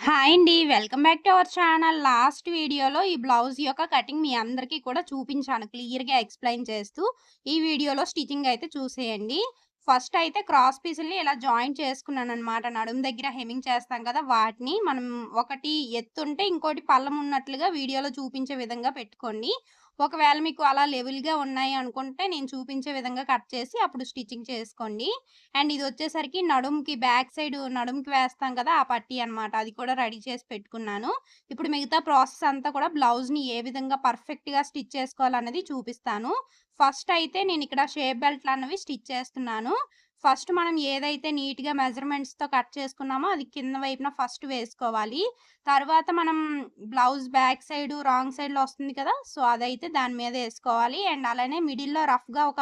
Hi అండి. Welcome back to our channel. Last వీడియోలో ఈ బ్లౌజ్ యొక్క కటింగ్ మీ అందరికీ కూడా చూపించాను క్లియర్‌గా ఎక్స్‌ప్లెయిన్ చేస్తూ. ఈ వీడియోలో స్టిచ్చింగ్ అయితే చూసేయండి. ఫస్ట్ అయితే క్రాస్ పీసుల్ని ఇలా జాయింట్ చేసుకున్నాననమాట. నడుము దగ్గర హెమ్మింగ్ చేస్తాం కదా! వాటిని మనం ఒకటి ఎత్తుంటే ఇంకోటి పళ్ళెం ఉన్నట్లుగా వీడియోలో చూపించే విధంగా పెట్టుకోండి. ఒకవేళ మీకు అలా లెవెల్‌గా ఉన్నాయి అనుకుంటే నేను చూపించే విధంగా కట్ చేసి అప్పుడు స్టిచ్చింగ్ చేసుకోండి. అండ్ ఇదొచ్చేసరికి నడుముకి బ్యాక్ సైడ్ నడుముకి వేస్తాం కదా! ఆ పట్టీ అనమాట. అది కూడా రెడీ చేసి పెట్టుకున్నాను. ఇప్పుడు మిగతా ప్రాసెస్ అంతా కూడా బ్లౌజ్‌ని ఏ విధంగా పర్ఫెక్ట్‌గా స్టిచ్ చేసుకోవాలన్నది చూపిస్తాను. ఫస్ట్ అయితే నేనిక్కడ షేప్ బెల్ట్‌లన్నవి స్టిచ్ చేస్తున్నాను. ఫస్ట్ మనం ఏదైతే నీట్‌గా మెజర్‌మెంట్స్‌తో కట్ చేసుకున్నామో అది కింద వైపున ఫస్ట్ వేసుకోవాలి. తర్వాత మనం బ్లౌజ్ బ్యాక్ సైడు రాంగ్ సైడ్‌లో వస్తుంది కదా! సో, అదైతే దాని మీద ఏసుకోవాలి. అండ్ అలానే మిడిల్‌లో రఫ్‌గా ఒక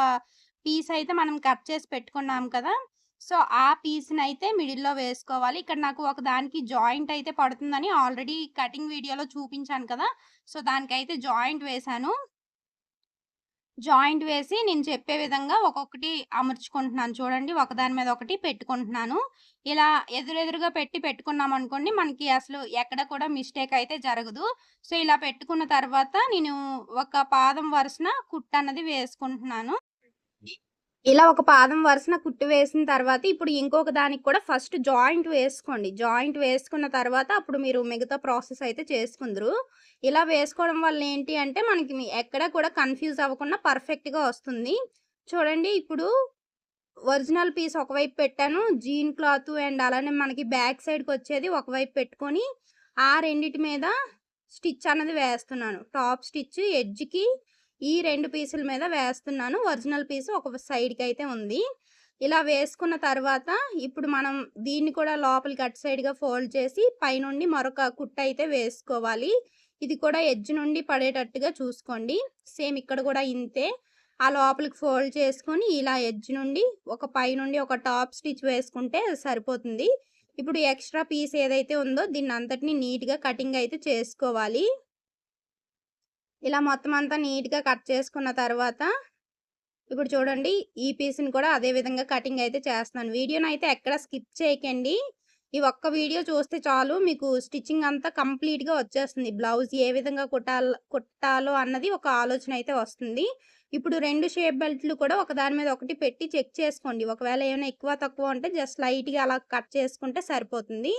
పీస్ అయితే మనం కట్ చేసి పెట్టుకున్నాం కదా! సో, ఆ పీస్‌నైతే మిడిల్‌లో వేసుకోవాలి. ఇక్కడ నాకు ఒక దానికి జాయింట్ అయితే పడుతుందని ఆల్రెడీ కటింగ్ వీడియోలో చూపించాను కదా! సో, దానికైతే జాయింట్ వేశాను. జాయింట్ వేసి నేను చెప్పే విధంగా ఒక్కొక్కటి అమర్చుకుంటున్నాను చూడండి. ఒకదాని మీద ఒకటి పెట్టుకుంటున్నాను. ఇలా ఎదురెదురుగా పెట్టుకున్నామనుకోండి మనకి అసలు ఎక్కడ కూడా మిస్టేక్ అయితే జరగదు. సో, ఇలా పెట్టుకున్న తర్వాత నేను ఒక పాదం వరుసన కుట్టన్నది వేసుకుంటున్నాను. ఇలా ఒక పాదం వరుసన కుట్టు వేసిన తర్వాత ఇప్పుడు ఇంకొక దానికి కూడా ఫస్ట్ జాయింట్ వేసుకోండి. జాయింట్ వేసుకున్న తర్వాత అప్పుడు మీరు మిగతా ప్రాసెస్ అయితే చేసుకుందురు. ఇలా వేసుకోవడం వల్ల ఏంటి అంటే మనకి ఎక్కడ కూడా కన్‌ఫ్యూజ్ అవ్వకుండా పర్ఫెక్ట్‌గా వస్తుంది. చూడండి ఇప్పుడు ఒరిజినల్ పీస్ ఒకవైపు పెట్టాను. జీన్ క్లాత్ అండ్ అలానే మనకి బ్యాక్ సైడ్‌కొచ్చేది ఒకవైపు పెట్టుకొని, ఆ రెండిటి మీద స్టిచ్ అన్నది వేస్తున్నాను. టాప్ స్టిచ్ ఎడ్జ్‌కి ఈ 2 పీసుల మీద వేస్తున్నాను. ఒరిజినల్ పీస్ ఒక సైడ్‌కైతే ఉంది. ఇలా వేసుకున్న తర్వాత ఇప్పుడు మనం దీన్ని కూడా లోపలికి అటు సైడ్‌గా ఫోల్డ్ చేసి పైనుండి మరొక కుట్టయితే వేసుకోవాలి. ఇది కూడా ఎడ్జ్ నుండి పడేటట్టుగా చూసుకోండి. సేమ్ ఇక్కడ కూడా ఇంతే. ఆ లోపలికి ఫోల్డ్ చేసుకొని ఇలా ఎడ్జ్ నుండి ఒక పైనుండి ఒక టాప్ స్టిచ్ వేసుకుంటే సరిపోతుంది. ఇప్పుడు ఎక్స్‌ట్రా పీస్ ఏదైతే ఉందో దీన్నంతటిని నీట్‌గా కటింగ్ అయితే చేసుకోవాలి. ఇలా మొత్తం అంతా నీట్‌గా కట్ చేసుకున్న తర్వాత ఇప్పుడు చూడండి ఈ పీస్‌ని కూడా అదే విధంగా కటింగ్ అయితే చేస్తున్నాను. వీడియోనైతే ఎక్కడ స్కిప్ చేయకండి. ఈ ఒక్క వీడియో చూస్తే చాలు మీకు స్టిచ్చింగ్ అంతా కంప్లీట్‌గా వచ్చేస్తుంది. బ్లౌజ్ ఏ విధంగా కుట్టాలో అన్నది ఒక ఆలోచన అయితే వస్తుంది. ఇప్పుడు 2 షేప్ బెల్ట్‌లు కూడా ఒకదాని మీద ఒకటి పెట్టి చెక్ చేసుకోండి. ఒకవేళ ఏమైనా ఎక్కువ తక్కువ ఉంటే జస్ట్ లైట్‌గా అలా కట్ చేసుకుంటే సరిపోతుంది.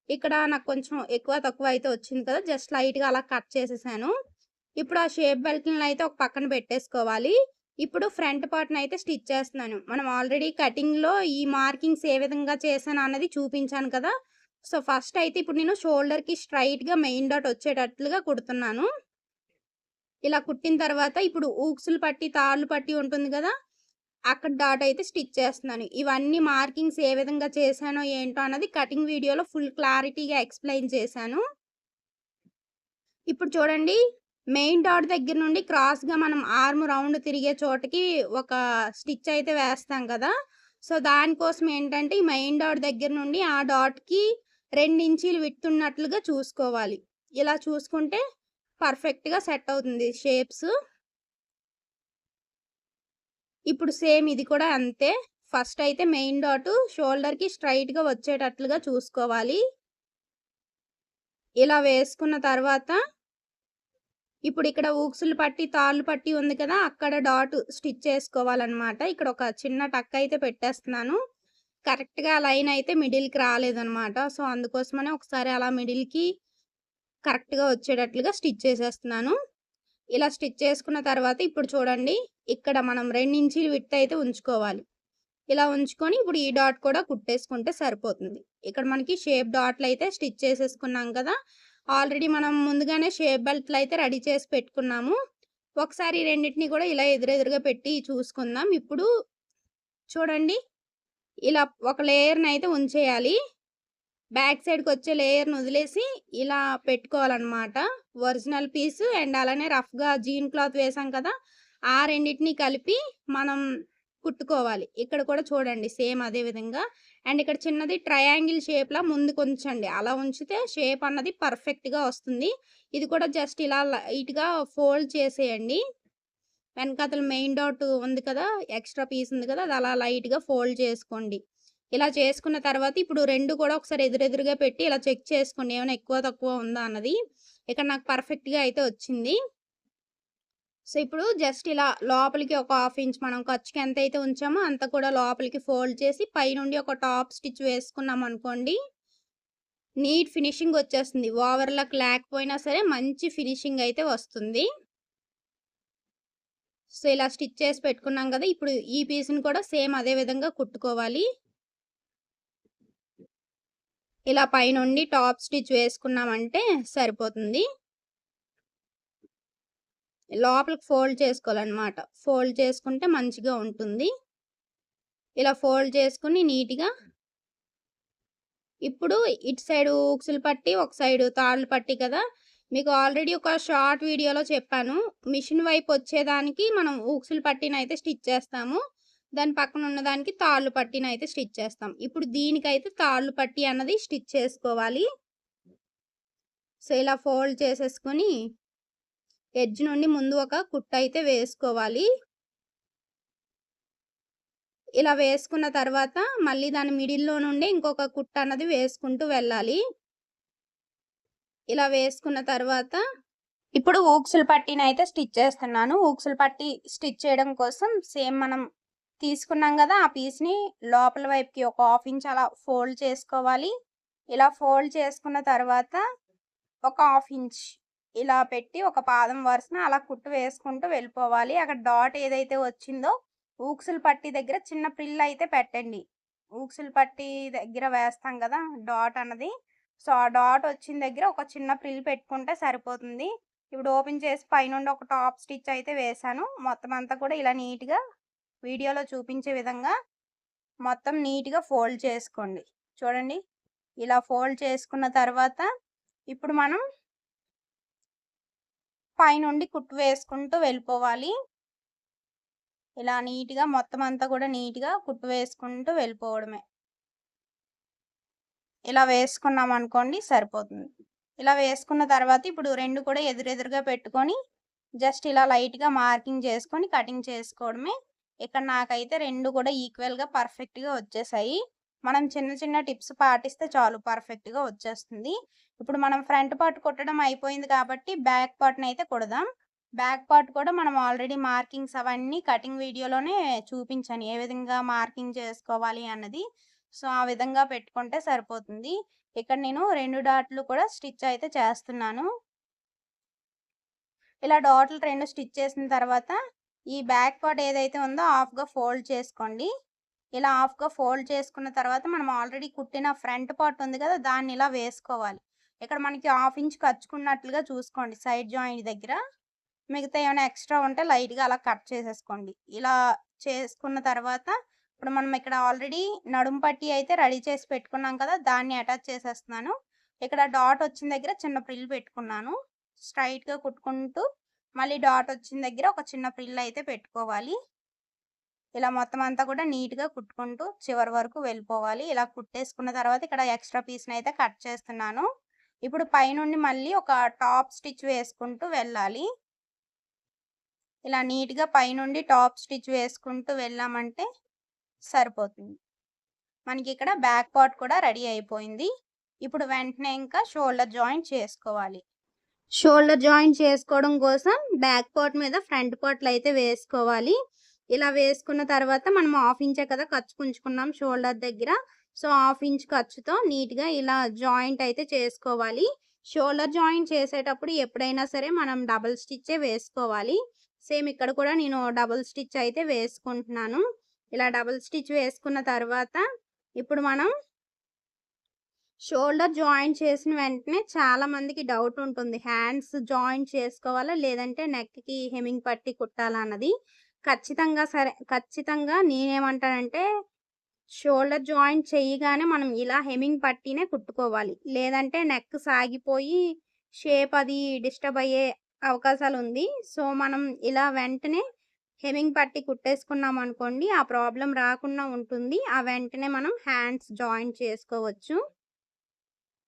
ఇక్కడ నాకు కొంచెం ఎక్కువ తక్కువ అయితే వచ్చింది కదా! జస్ట్ లైట్‌గా అలా కట్ చేసేసాను. ఇప్పుడు ఆ షేప్ బెల్ట్‌లనైతే ఒక పక్కన పెట్టేసుకోవాలి. ఇప్పుడు ఫ్రంట్ పార్ట్‌నైతే స్టిచ్ చేస్తున్నాను. మనం ఆల్రెడీ కటింగ్‌లో ఈ మార్కింగ్స్ ఏ విధంగా చేశాను అన్నది చూపించాను కదా! సో, ఫస్ట్ అయితే ఇప్పుడు నేను షోల్డర్‌కి స్ట్రెయిట్‌గా మెయిన్ డాట్ వచ్చేటట్లుగా కుడుతున్నాను. ఇలా కుట్టిన తర్వాత ఇప్పుడు ఊక్సులు పట్టి, తాళ్ళు పట్టి ఉంటుంది గదా! అక్కడ డాట్ అయితే స్టిచ్ చేస్తున్నాను. ఇవన్నీ మార్కింగ్స్ ఏ విధంగా చేశానో ఏంటో అన్నది కటింగ్ వీడియోలో ఫుల్ క్లారిటీగా ఎక్స్‌ప్లెయిన్ చేశాను. ఇప్పుడు చూడండి మెయిన్ డాట్ దగ్గర నుండి క్రాస్‌గా మనం ఆర్మ్ రౌండ్ తిరిగే చోటకి ఒక స్టిచ్ అయితే వేస్తాం కదా! సో, దానికోసం ఏంటంటే ఈ మెయిన్ డాట్ దగ్గర నుండి ఆ డాట్‌కి 2 ఇంచీలు విడ్త్ ఉన్నట్లుగా చూసుకోవాలి. ఇలా చూసుకుంటే పర్ఫెక్ట్‌గా సెట్ అవుతుంది షేప్స్. ఇప్పుడు సేమ్ ఇది కూడా అంతే. ఫస్ట్ అయితే మెయిన్ డాట్ షోల్డర్‌కి స్ట్రెయిట్‌గా వచ్చేటట్లుగా చూసుకోవాలి. ఇలా వేసుకున్న తర్వాత ఇప్పుడిక్కడ ఊక్సులు పట్టి, తాళ్ళు పట్టి ఉంది కదా! అక్కడ డాట్ స్టిచ్ చేసుకోవాలనమాట. ఇక్కడ ఒక చిన్న టక్ అయితే పెట్టేస్తున్నాను. కరెక్ట్‌గా లైన్ అయితే మిడిల్‌కి రాలేదనమాట. సో, అందుకోసమని ఒకసారి అలా మిడిల్‌కి కరెక్ట్‌గా వచ్చేటట్లుగా స్టిచ్ చేసేస్తున్నాను. ఇలా స్టిచ్ చేసుకున్న తర్వాత ఇప్పుడు చూడండి, ఇక్కడ మనం 2 ఇంచీలు విడ్త్ అయితే ఉంచుకోవాలి. ఇలా ఉంచుకొని ఇప్పుడు ఈ డాట్ కూడా కుట్టేసుకుంటే సరిపోతుంది. ఇక్కడ మనకి షేప్ డాట్‌లయితే స్టిచ్ చేసేసుకున్నాం కదా! ఆల్రెడీ మనం ముందుగానే షేప్ బెల్ట్‌లయితే రెడీ చేసి పెట్టుకున్నాము. ఒకసారి ఈ రెండిటిని కూడా ఇలా ఎదురెదురుగా పెట్టి చూసుకుందాం. ఇప్పుడు చూడండి, ఇలా ఒక లేయర్‌నయితే ఉంచేయాలి. బ్యాక్ సైడ్‌కొచ్చే లేయర్‌ని వదిలేసి ఇలా పెట్టుకోవాలనమాట. ఒరిజినల్ పీసు అండ్ అలానే రఫ్‌గా జీన్ క్లాత్ వేసాం కదా! ఆ రెండిటిని కలిపి మనం కుట్టుకోవాలి. ఇక్కడ కూడా చూడండి సేమ్ అదే విధంగా. అండ్ ఇక్కడ చిన్నది ట్రయాంగిల్ షేప్‌లా ముందుకుంచండి. అలా ఉంచితే షేప్ అన్నది పర్ఫెక్ట్‌గా వస్తుంది. ఇది కూడా జస్ట్ ఇలా లైట్‌గా ఫోల్డ్ చేసేయండి. వెనకాతల మెయిన్ డాట్ ఉంది కదా! ఎక్స్‌ట్రా పీస్ ఉంది కదా! అది అలా లైట్‌గా ఫోల్డ్ చేసుకోండి. ఇలా చేసుకున్న తర్వాత ఇప్పుడు 2 కూడా ఒకసారి ఎదురెదురుగా పెట్టి ఇలా చెక్ చేసుకోండి. ఏమైనా ఎక్కువ తక్కువ ఉందా అన్నది. ఇక్కడ నాకు పర్ఫెక్ట్‌గా అయితే వచ్చింది. సో, ఇప్పుడు జస్ట్ ఇలా లోపలికి ఒక హాఫ్ ఇంచ్ మనం ఖర్చుకి ఎంతైతే ఉంచామో అంత కూడా లోపలికి ఫోల్డ్ చేసి పైనుండి ఒక టాప్ స్టిచ్ వేసుకున్నామనుకోండి, నీట్ ఫినిషింగ్ వచ్చేస్తుంది. ఓవర్‌లాక్ లేకపోయినా సరే మంచి ఫినిషింగ్ అయితే వస్తుంది. సో, ఇలా స్టిచ్ చేసి పెట్టుకున్నాం కదా! ఇప్పుడు ఈ పీస్‌ని కూడా సేమ్ అదే విధంగా కుట్టుకోవాలి. ఇలా పైనుండి టాప్ స్టిచ్ వేసుకున్నామంటే సరిపోతుంది. లోపలికి ఫోల్డ్ చేసుకోవాలనమాట. ఫోల్డ్ చేసుకుంటే మంచిగా ఉంటుంది. ఇలా ఫోల్డ్ చేసుకొని నీట్‌గా ఇప్పుడు ఇటు సైడు ఉక్సులు పట్టి, ఒక సైడు తాళ్ళు పట్టి కదా! మీకు ఆల్రెడీ ఒక షార్ట్ వీడియోలో చెప్పాను. మిషన్ వైపు వచ్చేదానికి మనం ఉక్సులు పట్టీనైతే స్టిచ్ చేస్తాము. దాని పక్కన ఉన్నదానికి తాళ్ళు పట్టీనైతే స్టిచ్ చేస్తాం. ఇప్పుడు దీనికైతే తాళ్ళు పట్టీ అన్నది స్టిచ్ చేసుకోవాలి. సో, ఇలా ఫోల్డ్ చేసేసుకొని ఎడ్జ్ నుండి ముందు ఒక కుట్టయితే వేసుకోవాలి. ఇలా వేసుకున్న తర్వాత మళ్ళీ దాని మిడిల్‌లో నుండి ఇంకొక కుట్టన్నది వేసుకుంటూ వెళ్ళాలి. ఇలా వేసుకున్న తర్వాత ఇప్పుడు ఊక్సులు పట్టీనైతే స్టిచ్ చేస్తున్నాను. ఊక్సులు పట్టి స్టిచ్ చేయడం కోసం సేమ్ మనం తీసుకున్నాం గదా! ఆ పీస్‌ని లోపల వైపుకి ఒక హాఫ్ ఇంచ్ అలా ఫోల్డ్ చేసుకోవాలి. ఇలా ఫోల్డ్ చేసుకున్న తర్వాత ఒక హాఫ్ ఇంచ్ ఇలా పెట్టి ఒక పాదం వరుసన అలా కుట్టు వేసుకుంటూ వెళ్ళిపోవాలి. అక్కడ డాట్ ఏదైతే వచ్చిందో ఊక్సులు పట్టి దగ్గర చిన్న ప్రిల్ అయితే పెట్టండి. ఊక్సులు పట్టి దగ్గర వేస్తాం గదా! డాట్ అన్నది. సో, ఆ డాట్ వచ్చిన దగ్గర ఒక చిన్న ప్రిల్ పెట్టుకుంటే సరిపోతుంది. ఇప్పుడు ఓపెన్ చేసి పైనుండి ఒక టాప్ స్టిచ్ అయితే వేశాను. మొత్తం అంతా కూడా ఇలా నీట్‌గా వీడియోలో చూపించే విధంగా మొత్తం నీట్‌గా ఫోల్డ్ చేసుకోండి. చూడండి. ఇలా ఫోల్డ్ చేసుకున్న తర్వాత ఇప్పుడు మనం పైనుండి కుట్టు వేసుకుంటూ వెళ్ళిపోవాలి. ఇలా నీట్‌గా మొత్తం అంతా కూడా నీట్‌గా కుట్టు వేసుకుంటూ వెళ్ళిపోవడమే. ఇలా వేసుకున్నామనుకోండి సరిపోతుంది. ఇలా వేసుకున్న తర్వాత ఇప్పుడు 2 కూడా ఎదురెదురుగా పెట్టుకొని జస్ట్ ఇలా లైట్‌గా మార్కింగ్ చేసుకొని కటింగ్ చేసుకోవడమే. ఇక్కడ నాకైతే 2 కూడా ఈక్వల్‌గా పర్ఫెక్ట్‌గా వచ్చేసాయి. మనం చిన్న చిన్న టిప్స్ పాటిస్తే చాలు పర్ఫెక్ట్‌గా వచ్చేస్తుంది. ఇప్పుడు మనం ఫ్రంట్ పార్ట్ కుట్టడం అయిపోయింది కాబట్టి బ్యాక్ పార్ట్‌నైతే కుడదాం. బ్యాక్ పార్ట్ కూడా మనం ఆల్రెడీ మార్కింగ్స్ అవన్నీ కటింగ్ వీడియోలోనే చూపించాను. ఏ విధంగా మార్కింగ్ చేసుకోవాలి అన్నది. సో, ఆ విధంగా పెట్టుకుంటే సరిపోతుంది. ఇక్కడ నేను 2 డాట్లు కూడా స్టిచ్ అయితే చేస్తున్నాను. ఇలా డాట్లు 2 స్టిచ్ చేసిన తర్వాత ఈ బ్యాక్ పార్ట్ ఏదైతే ఉందో హాఫ్‌గా ఫోల్డ్ చేసుకోండి. ఇలా హాఫ్‌గా ఫోల్డ్ చేసుకున్న తర్వాత మనం ఆల్రెడీ కుట్టిన ఫ్రంట్ పార్ట్ ఉంది కదా! దాన్ని ఇలా వేసుకోవాలి. ఇక్కడ మనకి హాఫ్ ఇంచ్ ఖర్చుకున్నట్లుగా చూసుకోండి సైడ్ జాయింట్ దగ్గర. మిగతా ఏమైనా ఎక్స్ట్రా ఉంటే లైట్‌గా అలా కట్ చేసేసుకోండి. ఇలా చేసుకున్న తర్వాత ఇప్పుడు మనం ఇక్కడ ఆల్రెడీ నడుము పట్టీ అయితే రెడీ చేసి పెట్టుకున్నాం కదా! దాన్ని అటాచ్ చేసేస్తున్నాను. ఇక్కడ డాట్ వచ్చిన దగ్గర చిన్న ప్రిల్ పెట్టుకున్నాను. స్ట్రెయిట్‌గా కుట్టుకుంటూ మళ్ళీ డాట్ వచ్చిన దగ్గర ఒక చిన్న ప్రిల్ అయితే పెట్టుకోవాలి. ఇలా మొత్తం అంతా కూడా నీట్‌గా కుట్టుకుంటూ చివరి వరకు వెళ్ళిపోవాలి. ఇలా కుట్టేసుకున్న తర్వాత ఇక్కడ ఎక్స్ట్రా పీస్‌నైతే కట్ చేస్తున్నాను. ఇప్పుడు పైనుండి మళ్ళీ ఒక టాప్ స్టిచ్ వేసుకుంటూ వెళ్ళాలి. ఇలా నీట్‌గా పైనుండి టాప్ స్టిచ్ వేసుకుంటూ వెళ్ళామంటే సరిపోతుంది. మనకిక్కడ బ్యాక్ పార్ట్ కూడా రెడీ అయిపోయింది. ఇప్పుడు వెంటనే ఇంకా షోల్డర్ జాయింట్ చేసుకోవాలి. షోల్డర్ జాయింట్ చేసుకోవడం కోసం బ్యాక్ పార్ట్ మీద ఫ్రంట్ పార్ట్‌లయితే వేసుకోవాలి. ఇలా వేసుకున్న తర్వాత మనం హాఫ్ ఇంచే కదా ఖర్చుకుంచుకున్నాం షోల్డర్ దగ్గర. సో, హాఫ్ ఇంచ్ ఖర్చుతో నీట్‌గా ఇలా జాయింట్ అయితే చేసుకోవాలి. షోల్డర్ జాయింట్ చేసేటప్పుడు ఎప్పుడైనా సరే మనం డబుల్ స్టిచ్చే వేసుకోవాలి. సేమ్ ఇక్కడ కూడా నేను డబుల్ స్టిచ్ అయితే వేసుకుంటున్నాను. ఇలా డబుల్ స్టిచ్ వేసుకున్న తర్వాత ఇప్పుడు మనం షోల్డర్ జాయింట్ చేసిన వెంటనే చాలా మందికి డౌట్ ఉంటుంది. హ్యాండ్స్ జాయింట్ చేసుకోవాలా? లేదంటే నెక్‌కి హెమ్మింగ్ పట్టి కుట్టాలా అన్నది. ఖచ్చితంగా నేనేమంటానంటే షోల్డర్ జాయింట్ చెయ్యగానే మనం ఇలా హెమ్మింగ్ పట్టీనే కుట్టుకోవాలి. లేదంటే నెక్ సాగిపోయి షేప్ అది డిస్టర్బ్ అయ్యే అవకాశాలుంది. సో, మనం ఇలా వెంటనే హెమ్మింగ్ పట్టి కుట్టేసుకున్నామనుకోండి ఆ ప్రాబ్లమ్ రాకుండా ఉంటుంది. ఆ వెంటనే మనం హ్యాండ్స్ జాయింట్ చేసుకోవచ్చు.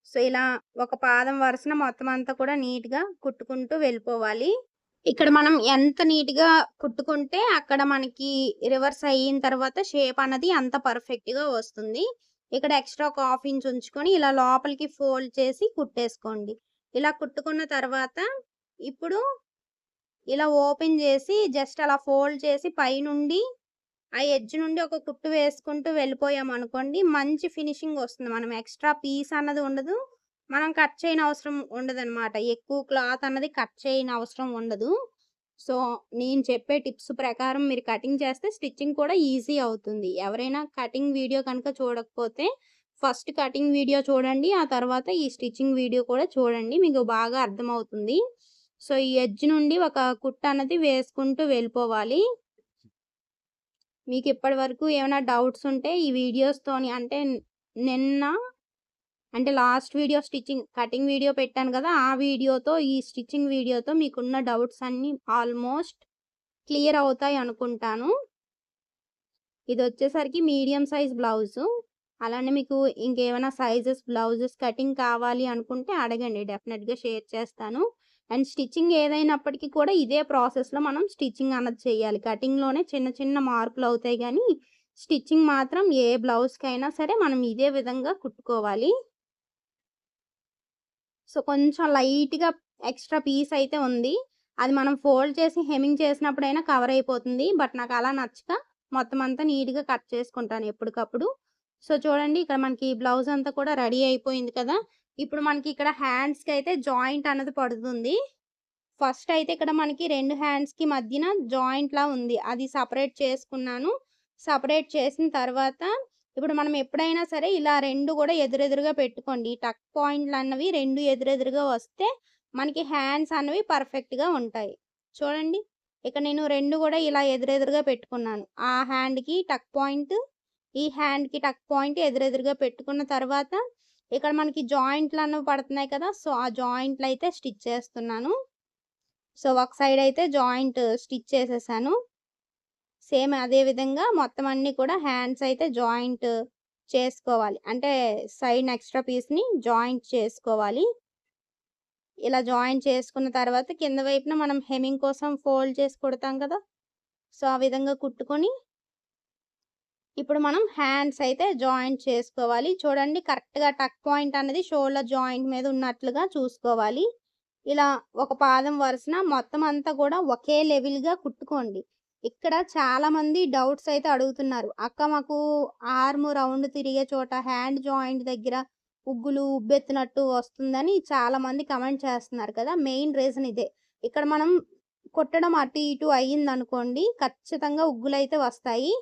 సో, ఇలా ఒక పాదం వరుసన మొత్తం అంతా కూడా నీట్‌గా కుట్టుకుంటూ వెళ్ళిపోవాలి. ఇక్కడ మనం ఎంత నీట్‌గా కుట్టుకుంటే అక్కడ మనకి రివర్స్ అయిన తర్వాత షేప్ అన్నది అంత పర్ఫెక్ట్‌గా వస్తుంది. ఇక్కడ ఎక్స్‌ట్రా ఒక హాఫ్ ఇంచ్ ఉంచుకొని ఇలా లోపలికి ఫోల్డ్ చేసి కుట్టేసుకోండి. ఇలా కుట్టుకున్న తర్వాత ఇప్పుడు ఇలా ఓపెన్ చేసి జస్ట్ అలా ఫోల్డ్ చేసి పైనుండి ఆ ఎడ్జ్ నుండి ఒక కుట్టు వేసుకుంటూ వెళ్ళిపోయామనుకోండి మంచి ఫినిషింగ్ వస్తుంది. మనం ఎక్స్‌ట్రా పీస్ అన్నది ఉండదు. మనం కట్ చేయనవసరం ఉండదనమాట. ఎక్కువ క్లాత్ అన్నది కట్ చేయనవసరం ఉండదు. సో, నేను చెప్పే టిప్స్ ప్రకారం మీరు కటింగ్ చేస్తే స్టిచ్చింగ్ కూడా ఈజీ అవుతుంది. ఎవరైనా కటింగ్ వీడియో కనుక చూడకపోతే ఫస్ట్ కటింగ్ వీడియో చూడండి. ఆ తర్వాత ఈ స్టిచ్చింగ్ వీడియో కూడా చూడండి. మీకు బాగా అర్థమవుతుంది. సో, ఈ ఎడ్జ్ నుండి ఒక కుట్టు అన్నది వేసుకుంటూ వెళ్ళిపోవాలి. మీకు ఇప్పటి వరకు ఏమైనా డౌట్స్ ఉంటే ఈ వీడియోస్‌తోని అంటే నిన్న అంటే last video stitching cutting video పెట్టాను కదా! ఆ వీడియోతో ఈ స్టిచ్చింగ్ వీడియోతో మీకున్న డౌట్స్ అన్నీ ఆల్మోస్ట్ క్లియర్ అవుతాయి అనుకుంటాను. ఇదొచ్చేసరికి మీడియం సైజ్ బ్లౌజు. అలానే మీకు ఇంకేమైనా సైజెస్ బ్లౌజెస్ కటింగ్ కావాలి అనుకుంటే అడగండి. డెఫినిట్‌గా షేర్ చేస్తాను. అండ్ స్టిచ్చింగ్ ఏదైనప్పటికీ కూడా ఇదే ప్రాసెస్‌లో మనం స్టిచ్చింగ్ అన్నది చేయాలి. కటింగ్‌లోనే చిన్న చిన్న మార్పులవుతాయి గానీ, స్టిచ్చింగ్ మాత్రం ఏ బ్లౌజ్‌కైనా సరే మనం ఇదే విధంగా కుట్టుకోవాలి. సో, కొంచెం లైట్‌గా ఎక్స్‌ట్రా పీస్ అయితే ఉంది. అది మనం ఫోల్డ్ చేసి హెమ్మింగ్ చేసినప్పుడైనా కవర్ అయిపోతుంది. బట్ నాకలా నచ్చక మొత్తం అంతా నీట్‌గా కట్ చేసుకుంటాను ఎప్పటికప్పుడు. సో, చూడండి ఇక్కడ మనకి బ్లౌజ్ అంతా కూడా రెడీ అయిపోయింది కదా! ఇప్పుడు మనకి ఇక్కడ హ్యాండ్స్‌కైతే జాయింట్ అన్నది పడుతుంది. ఫస్ట్ అయితే ఇక్కడ మనకి 2 హ్యాండ్స్‌కి మధ్యన జాయింట్‌లా ఉంది. అది సెపరేట్ చేసుకున్నాను. సెపరేట్ చేసిన తర్వాత ఇప్పుడు మనం ఎప్పుడైనా సరే ఇలా 2 గూడా ఎదురెదురుగా పెట్టుకోండి. టక్ పాయింట్‌లన్నవి 2 ఎదురెదురుగా వస్తే మనకి హ్యాండ్స్ అన్నవి పర్ఫెక్ట్‌గా ఉంటాయి. చూడండి. ఇక్కడ నేను 2 గూడా ఇలా ఎదురెదురుగా పెట్టుకున్నాను. ఆ హ్యాండ్‌కి టక్ పాయింట్, ఈ హ్యాండ్‌కి టక్ పాయింట్ ఎదురెదురుగా పెట్టుకున్న తర్వాత ఇక్కడ మనకి జాయింట్‌లన్నవి పడుతున్నాయి కదా! సో, ఆ జాయింట్‌లయితే స్టిచ్ చేస్తున్నాను. సో, ఒక సైడ్ అయితే జాయింట్ స్టిచ్ చేసేసాను. సేమ్ అదే విధంగా మొత్తం అన్నీ కూడా హ్యాండ్స్ అయితే జాయింట్ చేసుకోవాలి. అంటే సైడ్‌న ఎక్స్‌ట్రా పీస్‌ని జాయింట్ చేసుకోవాలి. ఇలా జాయింట్ చేసుకున్న తర్వాత కింద వైపున మనం హెమ్మింగ్ కోసం ఫోల్డ్ చేసి కుడతాం కదా! సో, ఆ విధంగా కుట్టుకొని ఇప్పుడు మనం హ్యాండ్స్ అయితే జాయింట్ చేసుకోవాలి. చూడండి కరెక్ట్‌గా టక్ పాయింట్ అనేది షోల్డర్ జాయింట్ మీద ఉన్నట్లుగా చూసుకోవాలి. ఇలా ఒక పాదం వరుసన మొత్తం అంతా కూడా ఒకే లెవెల్‌గా కుట్టుకోండి. ఇక్కడ చాలామంది డౌట్స్ అయితే అడుగుతున్నారు. "అక్క మాకు ఆర్మ్ రౌండ్ తిరిగే చోట హ్యాండ్ జాయింట్ దగ్గర ఉగ్గులు ఉబ్బెత్తినట్టు వస్తుందని" చాలామంది కామెంట్ చేస్తున్నారు కదా! మెయిన్ రీజన్ ఇదే. ఇక్కడ మనం కుట్టడం అటు ఇటు అయ్యిందనుకోండి ఖచ్చితంగా ఉగ్గులైతే వస్తాయి.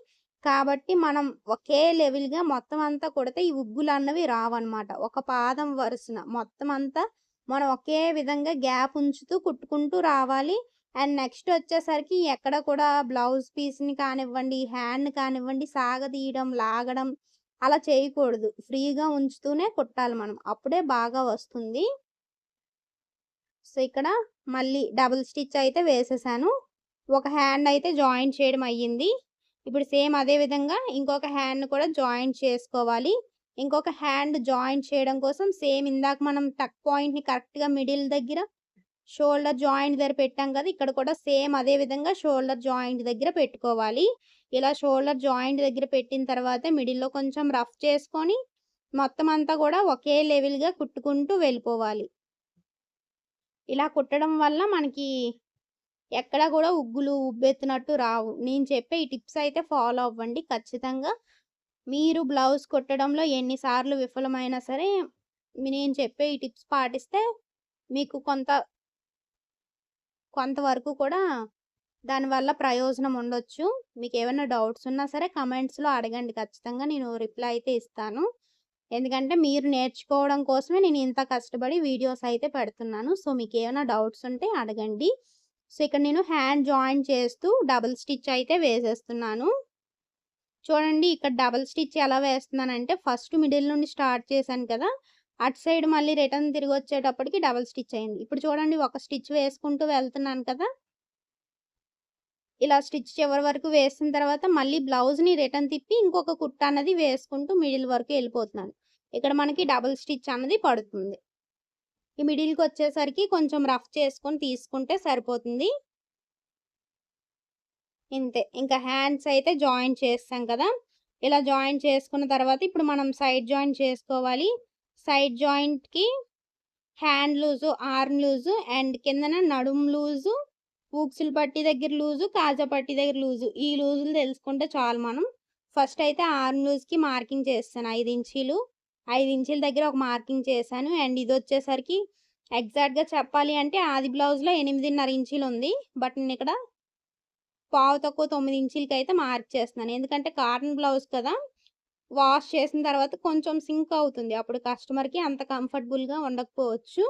కాబట్టి మనం ఒకే లెవెల్‌గా మొత్తం అంతా కుడితే ఈ ఉగ్గులన్నవి రావన్నమాట. ఒక పాదం వరుసన మొత్తం అంతా మనం ఒకే విధంగా గ్యాప్ ఉంచుతూ కుట్టుకుంటూ రావాలి. అండ్ నెక్స్ట్ వచ్చేసరికి ఎక్కడ కూడా బ్లౌజ్ పీస్‌ని కానివ్వండి, హ్యాండ్‌ని కానివ్వండి సాగదీయడం, లాగడం అలా చేయకూడదు. ఫ్రీగా ఉంచుతూనే కుట్టాలి మనం. అప్పుడే బాగా వస్తుంది. సో, ఇక్కడ మళ్ళీ డబుల్ స్టిచ్ అయితే వేసేసాను. ఒక హ్యాండ్ అయితే జాయింట్ చేయడం అయ్యింది. ఇప్పుడు సేమ్ అదే విధంగా ఇంకొక హ్యాండ్‌ని కూడా జాయింట్ చేసుకోవాలి. ఇంకొక హ్యాండ్ జాయింట్ చేయడం కోసం సేమ్ ఇందాక మనం టక్ పాయింట్‌ని కరెక్ట్‌గా మిడిల్ దగ్గర షోల్డర్ జాయింట్ దగ్గర పెట్టాం కదా! ఇక్కడ కూడా సేమ్ అదే విధంగా షోల్డర్ జాయింట్ దగ్గర పెట్టుకోవాలి. ఇలా షోల్డర్ జాయింట్ దగ్గర పెట్టిన తర్వాత మిడిల్‌లో కొంచెం రఫ్ చేసుకొని మొత్తం అంతా కూడా ఒకే లెవెల్‌గా కుట్టుకుంటూ వెళ్ళిపోవాలి. ఇలా కుట్టడం వల్ల మనకి ఎక్కడ గూడా ఉగ్గులు, ఉబ్బెత్తినట్టు రావు. నేను చెప్పే ఈ టిప్స్ అయితే ఫాలో అవ్వండి ఖచ్చితంగా. మీరు బ్లౌజ్ కుట్టడంలో ఎన్ని సార్లు విఫలమైనా సరే, నేను చెప్పే ఈ టిప్స్ పాటిస్తే మీకు కొంతవరకు కూడా దానివల్ల ప్రయోజనం ఉండొచ్చు. మీకేమైనా డౌట్స్ ఉన్నా సరే కమెంట్స్‌లో అడగండి ఖచ్చితంగా నేను రిప్లై అయితే ఇస్తాను. ఎందుకంటే మీరు నేర్చుకోవడం కోసమే నేను ఇంత కష్టపడి వీడియోస్ అయితే పెడుతున్నాను. సో, మీకేమైనా డౌట్స్ ఉంటే అడగండి. సో, ఇక్కడ నేను హ్యాండ్ జాయిన్ చేస్తూ డబుల్ స్టిచ్ అయితే వేసేస్తున్నాను. చూడండి ఇక్కడ డబుల్ స్టిచ్ ఎలా వేస్తున్నానంటే ఫస్ట్ మిడిల్ నుండి స్టార్ట్ చేశాను కదా! అటు సైడ్ మళ్ళీ రిటర్న్ తిరిగొచ్చేటప్పటికి డబుల్ స్టిచ్ అయింది. ఇప్పుడు చూడండి ఒక స్టిచ్ వేసుకుంటూ వెళ్తున్నాను కదా! ఇలా స్టిచ్ చివరి వరకు వేసిన తర్వాత మళ్ళీ బ్లౌజ్‌ని రిటర్న్ తిప్పి ఇంకొక కుట్టు అన్నది వేసుకుంటూ మిడిల్ వరకు ఎళ్ళిపోతున్నాను. ఇక్కడ మనకి డబుల్ స్టిచ్ అన్నది పడుతుంది. ఈ మిడిల్‌కొచ్చేసరికి కొంచెం రఫ్ చేసుకొని తీసుకుంటే సరిపోతుంది. ఇంతే. ఇంకా హ్యాండ్స్ అయితే జాయింట్ చేస్తాం కదా! ఇలా జాయింట్ చేసుకున్న తర్వాత ఇప్పుడు మనం సైడ్ జాయింట్ చేసుకోవాలి. సైడ్ జాయింట్‌కి hand loose, arm loose and కిందన నడుము లూజు, ఊక్సులు పట్టీ దగ్గర లూజు, కాజా పట్టీ దగ్గర లూజు. ఈ లూజులు తెలుసుకుంటే చాలు మనం. ఫస్ట్ అయితే ఆర్మ్ లూజ్‌కి మార్కింగ్ చేస్తాను 5 ఇంచీలు. 5 ఇంచీల దగ్గర ఒక మార్కింగ్ చేశాను. అండ్ ఇదొచ్చేసరికి ఎగ్జాక్ట్‌గా చెప్పాలి అంటే ఆది బ్లౌజ్‌లో 8.5 ఇంచీలుంది. బట్ నేనిక్కడ పావు తక్కువ 9 ఇంచీలకైతే మార్క్ చేస్తున్నాను. ఎందుకంటే కాటన్ బ్లౌజ్ కదా! వాష్ చేసిన తర్వాత కొంచెం సింక్ అవుతుంది. అప్పుడు కస్టమర్‌కి అంత కంఫర్టబుల్‌గా ఉండకపోవచ్చు.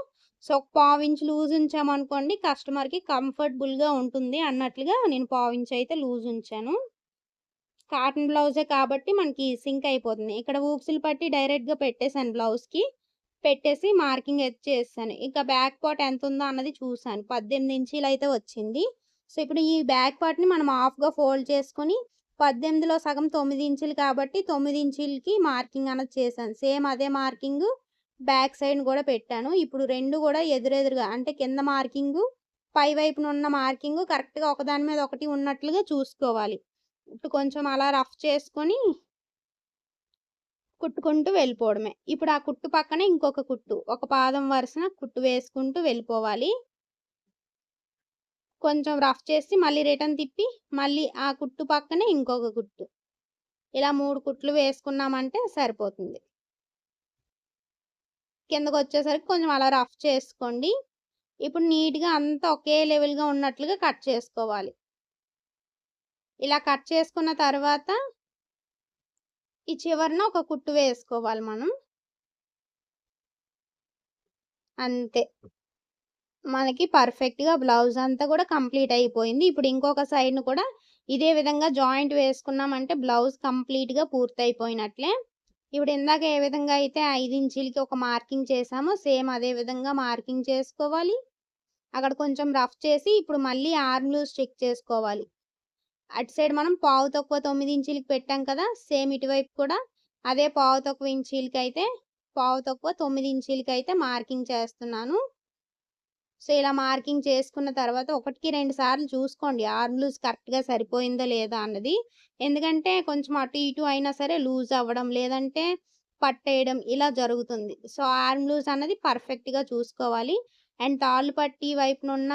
సో, ఒక పావించ్ లూజ్ ఉంచామనుకోండి కస్టమర్‌కి కంఫర్టబుల్‌గా ఉంటుంది అన్నట్లుగా నేను పావించ్ అయితే లూజ్ ఉంచాను. కాటన్ బ్లౌజే కాబట్టి మనకి సింక్ అయిపోతుంది. ఇక్కడ ఊక్సులు పట్టి డైరెక్ట్‌గా పెట్టేసాను బ్లౌజ్‌కి. పెట్టేసి మార్కింగ్ అయితే చేసేసాను. ఇక బ్యాక్ పార్ట్ ఎంతుందో అన్నది చూసాను. 18 ఇంచీలయితే వచ్చింది. సో, ఇప్పుడు ఈ బ్యాక్ పార్ట్‌ని మనం హాఫ్‌గా ఫోల్డ్ చేసుకొని 18లో సగం 9 ఇంచీలు కాబట్టి 9 ఇంచీలకి మార్కింగ్ అన్నది చేశాను. సేమ్ అదే మార్కింగు బ్యాక్ సైడ్ గూడా పెట్టాను. ఇప్పుడు 2 గూడా ఎదురెదురుగా అంటే కింద మార్కింగు, పై వైపున ఉన్న మార్కింగు కరెక్ట్‌గా ఒకదాని మీద ఒకటి ఉన్నట్లుగా చూసుకోవాలి. ఇప్పుడు కొంచెం అలా రఫ్ చేసుకొని కుట్టుకుంటూ వెళ్ళిపోవడమే. ఇప్పుడు ఆ కుట్టు పక్కనే ఇంకొక కుట్టు. ఒక పాదం వరుసన కుట్టు వేసుకుంటూ వెళ్ళిపోవాలి. కొంచెం రఫ్ చేసి మళ్ళీ రిటర్న్ తిప్పి, మళ్ళీ ఆ కుట్టు పక్కనే ఇంకొక కుట్టు. ఇలా 3 కుట్లు వేసుకున్నామంటే సరిపోతుంది. కిందకొచ్చేసరికి కొంచెం అలా రఫ్ చేసుకోండి. ఇప్పుడు నీట్‌గా అంతా ఒకే లెవెల్‌గా ఉన్నట్లుగా కట్ చేసుకోవాలి. ఇలా కట్ చేసుకున్న తర్వాత ఈ చివరన ఒక కుట్టు వేసుకోవాలి మనం. అంతే. మనకి పర్ఫెక్ట్‌గా బ్లౌజ్ అంతా కూడా కంప్లీట్ అయిపోయింది. ఇప్పుడు ఇంకొక సైడ్‌ని కూడా ఇదే విధంగా జాయింట్ వేసుకున్నామంటే బ్లౌజ్ కంప్లీట్‌గా పూర్తయిపోయినట్లే. ఇప్పుడు ఇందాక ఏ విధంగా అయితే 5 ఇంచీలకి ఒక మార్కింగ్ చేసామో సేమ్ అదే విధంగా మార్కింగ్ చేసుకోవాలి. అక్కడ కొంచెం రఫ్ చేసి ఇప్పుడు మళ్ళీ ఆర్మ్ లూజ్ చెక్ చేసుకోవాలి. అటు సైడ్ మనం పావు తక్కువ 9 ఇంచీలకి పెట్టాం కదా! సేమ్ ఇటువైపు కూడా అదే పావు తక్కువ ఇంచీలకైతే పావు తక్కువ 9 ఇంచీలకైతే మార్కింగ్ చేస్తున్నాను. సో, ఇలా మార్కింగ్ చేసుకున్న తర్వాత ఒకటికి 2 సార్లు చూసుకోండి. ఆర్మ్ లూజ్ కరెక్ట్‌గా సరిపోయిందా లేదా అన్నది. ఎందుకంటే కొంచెం అటు ఇటు అయినా సరే లూజ్ అవ్వడం, లేదంటే పట్టేయడం ఇలా జరుగుతుంది. సో, ఆర్మ్ లూజ్ అన్నది పర్ఫెక్ట్‌గా చూసుకోవాలి. అండ్ తాళ్ళు పట్టీ వైపునున్న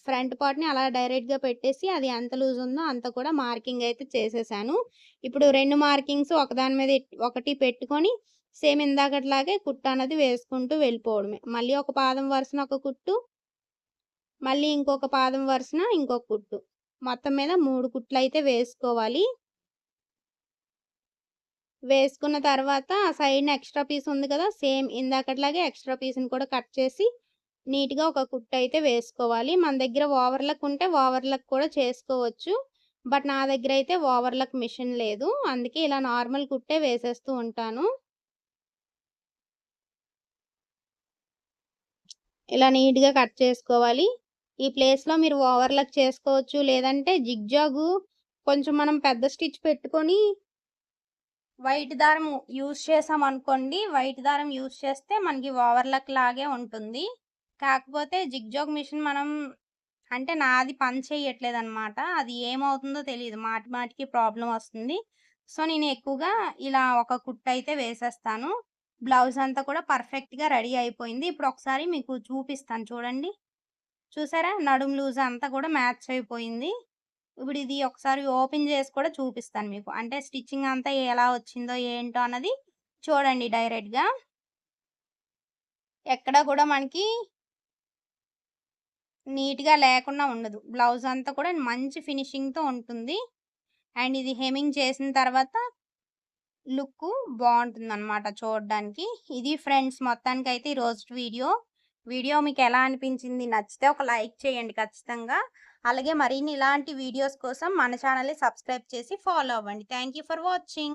ఫ్రంట్ పార్ట్‌ని అలా డైరెక్ట్‌గా పెట్టేసి అది ఎంత లూజ్ ఉందో అంత కూడా మార్కింగ్ అయితే చేసేసాను. ఇప్పుడు 2 మార్కింగ్స్ ఒకదాని మీద ఒకటి పెట్టుకొని సేమ్ ఇందాకట్లాగే కుట్టు అన్నది వేసుకుంటూ వెళ్ళిపోవడమే. మళ్ళీ ఒక పాదం వరుసన ఒక కుట్టు, మళ్ళీ ఇంకొక పాదం వరుసన ఇంకొక కుట్టు. మొత్తం మీద 3 కుట్లయితే వేసుకోవాలి. వేసుకున్న తర్వాత ఆ సైడ్‌న ఎక్స్‌ట్రా పీస్ ఉంది కదా! సేమ్ ఇందాకట్లాగే ఎక్స్‌ట్రా పీస్‌ని కూడా కట్ చేసి నీట్‌గా ఒక కుట్టయితే వేసుకోవాలి. మన దగ్గర ఓవర్‌లక్ ఉంటే ఓవర్‌లక్ కూడా చేసుకోవచ్చు. బట్ నా దగ్గరైతే ఓవర్‌లక్ మిషన్ లేదు. అందుకే ఇలా నార్మల్ కుట్టే వేసేస్తూ ఉంటాను. ఇలా నీట్‌గా కట్ చేసుకోవాలి. ఈ ప్లేస్‌లో మీరు ఓవర్‌లక్ చేసుకోవచ్చు. లేదంటే జిగ్‌జాగు కొంచెం మనం పెద్ద స్టిచ్ పెట్టుకొని వైట్ దారం యూజ్ చేసామనుకోండి, వైట్ దారం యూజ్ చేస్తే మనకి ఓవర్‌లక్ లాగే ఉంటుంది. కాకపోతే జిగ్‌జాగ్ మిషన్ మనం అంటే నాది పని చెయ్యట్లేదనమాట. అది ఏమవుతుందో తెలీదు. మాటి మాటికి ప్రాబ్లమ్ వస్తుంది. సో, నేను ఎక్కువగా ఇలా ఒక కుట్టయితే వేసేస్తాను. బ్లౌజ్ అంతా కూడా పర్ఫెక్ట్‌గా రెడీ అయిపోయింది. ఇప్పుడు ఒకసారి మీకు చూపిస్తాను చూడండి. చూసారా? నడుము లూజ్ అంతా కూడా మ్యాచ్ అయిపోయింది. ఇప్పుడు ఇది ఒకసారి ఓపెన్ చేసి కూడా చూపిస్తాను మీకు. అంటే స్టిచ్చింగ్ అంతా ఎలా వచ్చిందో ఏంటో అన్నది చూడండి డైరెక్ట్‌గా. ఎక్కడ కూడా మనకి నీట్‌గా లేకుండా ఉండదు. బ్లౌజ్ అంతా కూడా మంచి ఫినిషింగ్‌తో ఉంటుంది. అండ్ ఇది హెమ్మింగ్ చేసిన తర్వాత లుక్కు బావుంటుందనమాట చూడడానికి. ఇది ఫ్రెండ్స్ మొత్తానికైతే ఈ రోజుటి వీడియో. వీడియో మీకెలా అనిపించింది? నచ్చితే ఒక లైక్ చేయండి ఖచ్చితంగా. అలాగే మరిన్ని ఇలాంటి వీడియోస్ కోసం మన ఛానెల్‌ని సబ్స్క్రైబ్ చేసి ఫాలో అవ్వండి. Thank you for watching.